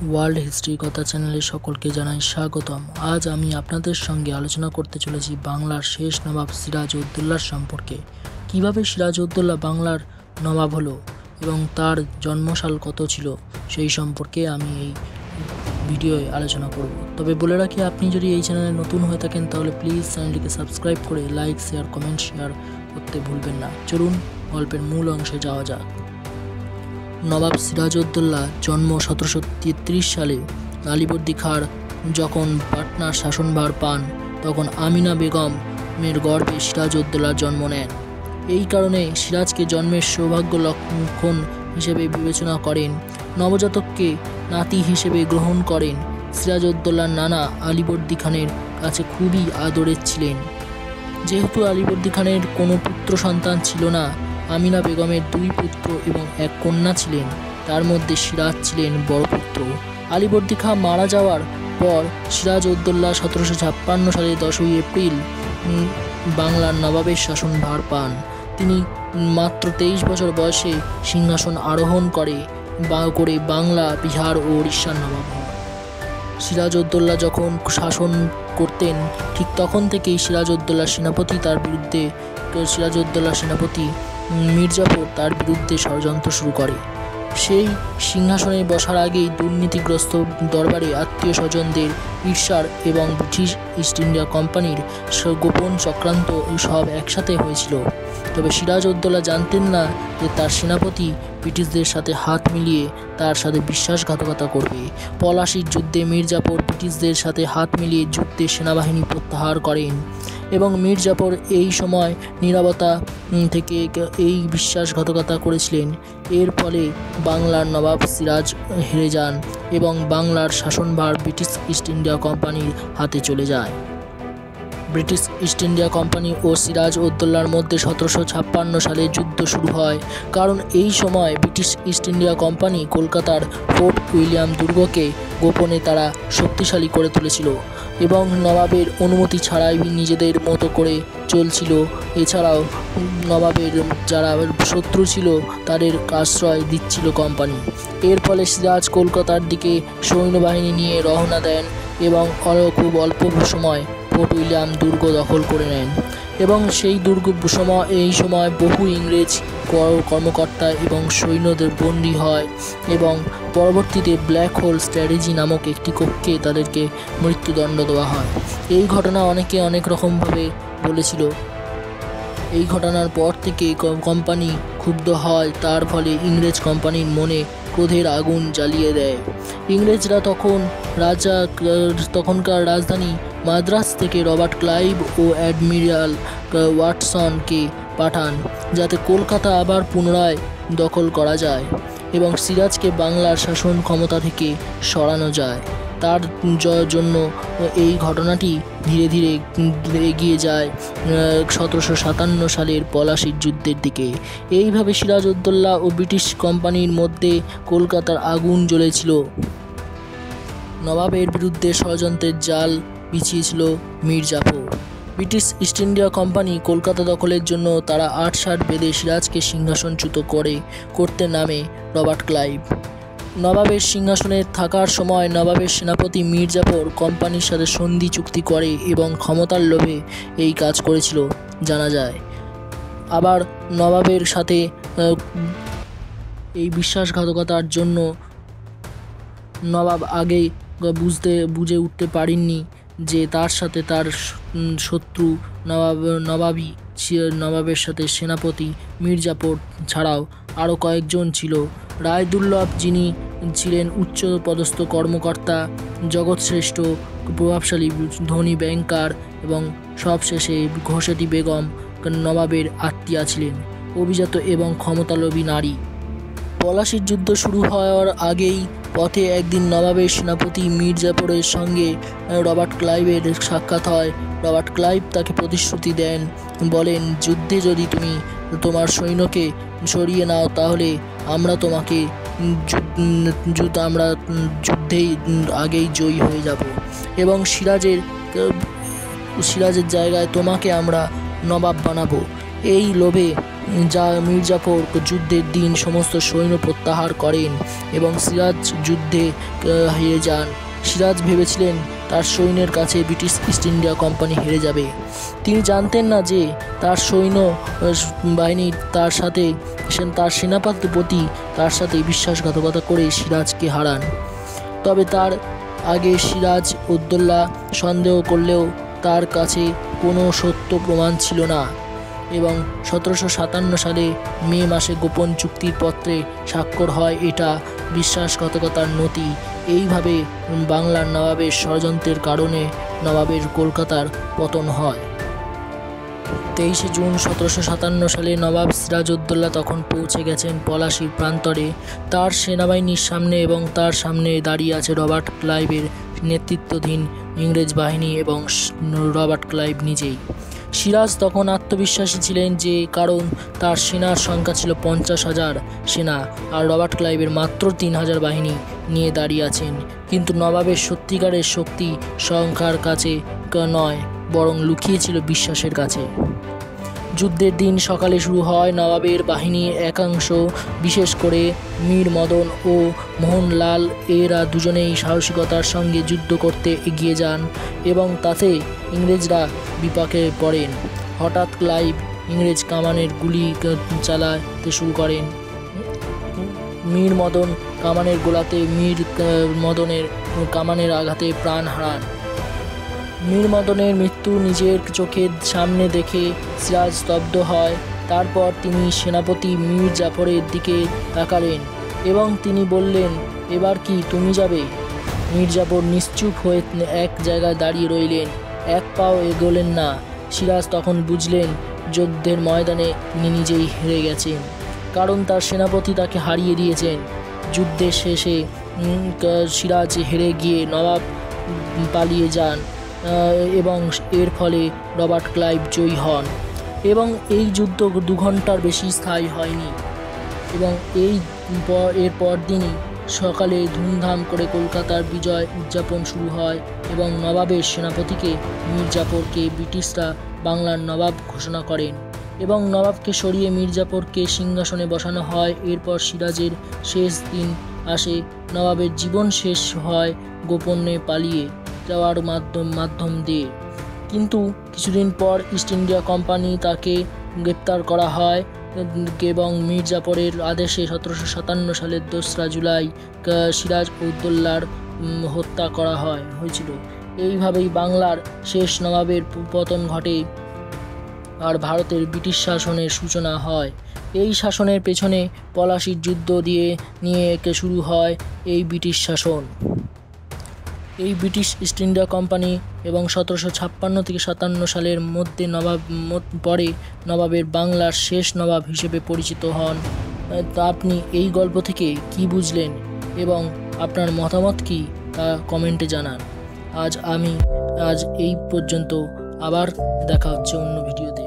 World history কথা চ্যানেলে সকলকে জানাই স্বাগতম। আজ আমি আপনাদের সঙ্গে আলোচনা করতে চলেছি বাংলার শেষ নবাব সিরাজউদ্দৌলার সম্পর্কে। কিভাবে সিরাজউদ্দৌলা বাংলার নবাব হলো এবং তার জন্মসাল কত ছিল সেই সম্পর্কে আমি এই ভিডিওয়ে আলোচনা করব। তবে বলে রাখি, আপনি যদি এই চ্যানেলে নতুন হয়ে থাকেন তাহলে প্লিজ চ্যানেলটিকে সাবস্ক্রাইব করে লাইক, শেয়ার, কমেন্ট শেয়ার করতে ভুলবেন না। চলুন গল্পের মূল অংশে যাওয়া যাক। নবাব সিরাজউদ্দৌলা জন্ম 1733 সালে। আলীবর্দী খাঁর যখন পাটনার শাসনভার পান তখন আমিনা বেগমের গর্ভে সিরাজউদ্দৌলার জন্ম নেন। এই কারণে সিরাজকে জন্মের সৌভাগ্য লক্ষণ হিসেবে বিবেচনা করেন। নবজাতককে নাতি হিসেবে গ্রহণ করেন। সিরাজউদ্দৌলার নানা আলীবর্দী খানের কাছে খুবই আদরের ছিলেন। যেহেতু আলীবর্দী খানের কোনো পুত্র সন্তান ছিল না, আমিনা বেগমের 2 পুত্র এবং 1 কন্যা ছিলেন। তার মধ্যে সিরাজ ছিলেন বড় পুত্র। আলীবর্দী খাঁ মারা যাওয়ার পর সিরাজউদ্দৌলা 1756 সালে 10ই এপ্রিল বাংলার নবাবের শাসনভার পান। তিনি মাত্র 23 বছর বয়সে সিংহাসন আরোহণ করে বাংলা, বিহার ও উড়িষ্যার নবাব হন। সিরাজউদ্দৌলা যখন শাসন করতেন ঠিক তখন থেকেই সিরাজউদ্দৌলার সেনাপতি মির্জাফর তার বিরুদ্ধে ষড়যন্ত্র শুরু করে। সেই সিংহাসনে বসার আগেই দুর্নীতিগ্রস্ত দরবারে আত্মীয় স্বজনদের ঈর্ষার এবং ব্রিটিশ ইস্ট ইন্ডিয়া কোম্পানির গোপন চক্রান্ত সব একসাথে হয়েছিল। তবে সিরাজউদ্দৌলা জানতেন না যে তার সেনাপতি ব্রিটিশদের সাথে হাত মিলিয়ে তার সাথে বিশ্বাসঘাতকতা করবে। পলাশির যুদ্ধে মির্জাফর ব্রিটিশদের সাথে হাত মিলিয়ে যুদ্ধে সেনাবাহিনী প্রত্যাহার করেন এবং মির্জাফর এই সময় নীরবতা থেকে এই বিশ্বাসঘাতকতা করেছিলেন। এর ফলে বাংলার নবাব সিরাজ হেরে যান এবং বাংলার শাসনভার ব্রিটিশ ইস্ট ইন্ডিয়া কোম্পানির হাতে চলে যায়। ব্রিটিশ ইস্ট ইন্ডিয়া কোম্পানি ও সিরাজউদ্দৌলার মধ্যে 1756 সালে যুদ্ধ শুরু হয়, কারণ এই সময় ব্রিটিশ ইস্ট ইন্ডিয়া কোম্পানি কলকাতার ফোর্ট উইলিয়াম দুর্গকে গোপনে তারা শক্তিশালী করে তুলেছিল এবং নবাবের অনুমতি ছাড়াই নিজেদের মতো করে চলছিল। এছাড়াও নবাবের যারা শত্রু ছিল তাদের আশ্রয় দিচ্ছিল কোম্পানি। এর ফলে সিরাজ কলকাতার দিকে সৈন্যবাহিনী নিয়ে রওনা দেন এবং খুব অল্প সময় ফোর্ট উইলিয়াম দুর্গ দখল করে নেন এবং এই সময় বহু ইংরেজ কর্মকর্তা এবং সৈন্যদের বন্দী হয় এবং পরবর্তীতে ব্ল্যাক হোল স্ট্র্যাটেজি নামক একটি কক্ষে তাদেরকে মৃত্যুদণ্ড দেওয়া হয়। এই ঘটনা অনেকে অনেক রকমভাবে বলেছিল। এই ঘটনার পর থেকে কোম্পানি ক্ষুব্ধ হয়, তার ফলে ইংরেজ কোম্পানির মনে ক্রোধের আগুন জ্বালিয়ে দেয়। ইংরেজরা তখনকার রাজধানী মাদ্রাজ থেকে রবার্ট ক্লাইভ ও অ্যাডমিরাল ওয়াটসনকে পাঠান যাতে কলকাতা আবার পুনরায় দখল করা যায় এবং সিরাজকে বাংলার শাসন ক্ষমতা থেকে সরানো যায়। তার জন্য এই ঘটনাটি ধীরে ধীরে এগিয়ে যায় 1757 সালের পলাশির যুদ্ধের দিকে। এইভাবে সিরাজউদ্দৌলা ও ব্রিটিশ কোম্পানির মধ্যে কলকাতার আগুন জ্বলেছিল। নবাবের বিরুদ্ধে ষড়যন্ত্রের জাল বিছিয়েছিল Mir Jafar. British East India company Kolkata দখলের জন্য তারা 8 বেঁধে সিরাজকে সিংহাসনচ্যুত করতে নামে রবার্ট ক্লাইভ। নবাবের সিংহাসনে থাকার সময় নবাবের সেনাপতি মির্জাফর কোম্পানির সাথে সন্ধি চুক্তি করে এবং ক্ষমতার লোভে এই কাজ করেছিল জানা যায়। আবার নবাবের সাথে এই বিশ্বাসঘাতকতার জন্য নবাব আগেই বুঝে উঠতে পারেননি যে তার সাথে তার শত্রু নবাবের সাথে সেনাপতি মির্জাফর ছাড়াও আরও কয়েকজন ছিল। রায়দুর্লভ, যিনি ছিলেন উচ্চ পদস্থ কর্মকর্তা, জগৎশ্রেষ্ঠ প্রভাবশালী ধনী ব্যাংকার এবং সবশেষে ঘোষেটি বেগম নবাবের আত্মীয়া ছিলেন, অভিজাত এবং ক্ষমতালোভী নারী। পলাশির যুদ্ধ শুরু হওয়ার আগেই পথে একদিন নবাবের সেনাপতি মির্জাফরের সঙ্গে রবার্ট ক্লাইভের সাক্ষাৎ হয়। রবার্ট ক্লাইভ তাকে প্রতিশ্রুতি দেন, বলেন, যুদ্ধে যদি তুমি তোমার সৈন্যকে সরিয়ে নাও তাহলে আমরা যুদ্ধেই আগেই জয়ী হয়ে যাব এবং সিরাজের জায়গায় তোমাকে আমরা নবাব বানাবো। এই লোভে মীর জাফর যুদ্ধের দিন সমস্ত সৈন্য প্রত্যাহার করেন এবং সিরাজ যুদ্ধে হেরে যান। সিরাজ ভেবেছিলেন তার সৈন্যের কাছে ব্রিটিশ ইস্ট ইন্ডিয়া কোম্পানি হেরে যাবে। তিনি জানতেন না যে তার সৈন্য বাহিনী তার সেনাপতি তার সাথে বিশ্বাসঘাতকতা করে সিরাজকে হারান। তবে তার আগে সিরাজ উদ্দৌলা সন্দেহ করলেও তার কাছে কোনো সত্য প্রমাণ ছিল না এবং 1757 সালে মে মাসে গোপন চুক্তির পত্রে স্বাক্ষর হয়। এটা বিশ্বাসঘাতকতার নথি। এইভাবে বাংলার নবাবের ষড়যন্ত্রের কারণে নবাবের কলকাতার পতন হয়। 23 জুন 1757 সালে নবাব সিরাজউদ্দৌলা তখন পৌঁছে গেছেন পলাশীর প্রান্তরে তার সেনাবাহিনীর সামনে এবং তার সামনে দাঁড়িয়ে আছে রবার্ট ক্লাইভের নেতৃত্বাধীন ইংরেজ বাহিনী এবং রবার্ট ক্লাইভ নিজেই। সিরাজ তখন আত্মবিশ্বাসী ছিলেন যে কারণ তার সেনার সংখ্যা ছিল 50,000 সেনা আর রবার্ট ক্লাইভের মাত্র 3,000 বাহিনী নিয়ে দাঁড়িয়ে আছেন। কিন্তু নবাবের সত্যিকারের শক্তি সংখ্যার কাছে নয়, বরং লুকিয়ে ছিল বিশ্বাসের কাছে। যুদ্ধের দিন সকালে শুরু হয়। নবাবের বাহিনীর একাংশ, বিশেষ করে মীর মদন ও মোহনলাল, এরা দুজনেই সাহসিকতার সঙ্গে যুদ্ধ করতে এগিয়ে যান এবং তাতে ইংরেজরা বিপাকে পড়েন। হঠাৎ ক্লাইভ ইংরেজ কামানের গুলি চালাতে শুরু করেন। মীর মদন কামানের গোলাতে মীর মদনের কামানের আঘাতে প্রাণ হারান। মীর মদনের মৃত্যু নিজের চোখের সামনে দেখে সিরাজ স্তব্ধ হয়। তারপর তিনি সেনাপতি মীর জাফরের দিকে তাকালেন এবং তিনি বললেন, এবার কি তুমি যাবে? মীর জাফর নিশ্চুপ হয়ে এক জায়গায় দাঁড়িয়ে রইলেন, এক পাও এগোলেন না। সিরাজ তখন বুঝলেন যুদ্ধের ময়দানে তিনি নিজেই হেরে গেছেন, কারণ তার সেনাপতি তাকে হারিয়ে দিয়েছেন। যুদ্ধের শেষে সিরাজ হেরে গিয়ে নবাব পালিয়ে যান এবং এর ফলে রবার্ট ক্লাইভ জয়ী হন এবং এই যুদ্ধ 2 ঘন্টার বেশি স্থায়ী হয়নি এবং এর পরদিনই সকালে ধুমধাম করে কলকাতার বিজয় উদযাপন শুরু হয় এবং নবাবের সেনাপতিকে মীর জাফরকে ব্রিটিশরা বাংলার নবাব ঘোষণা করেন এবং নবাবকে সরিয়ে মীর জাফরকে সিংহাসনে বসানো হয়। এরপর সিরাজের শেষ দিন আসে। নবাবের জীবন শেষ হয় গোপনে পালিয়ে যাওয়ার মাধ্যম দিয়ে, কিন্তু কিছুদিন পর ইস্ট ইন্ডিয়া কোম্পানি তাকে গ্রেপ্তার করা হয় এবং মীর জাফরের আদেশে 1757 সালের 2রা জুলাই সিরাজ উদ্দৌলার হত্যা করা হয়েছিল। এইভাবেই বাংলার শেষ নবাবের পতন ঘটে আর ভারতের ব্রিটিশ শাসনের সূচনা হয়। এই শাসনের পেছনে পলাশীর যুদ্ধ নিয়ে শুরু হয় এই ব্রিটিশ শাসন। এই ব্রিটিশ ইস্ট ইন্ডিয়া কোম্পানি এবং 1756 থেকে 57 সালের মধ্যে পরে নবাবের বাংলার শেষ নবাব হিসেবে পরিচিত হন। তা আপনি এই গল্প থেকে কি বুঝলেন এবং আপনার মতামত কি তা কমেন্টে জানান। আজ এই পর্যন্ত, আবার দেখা হচ্ছে অন্য ভিডিওতে।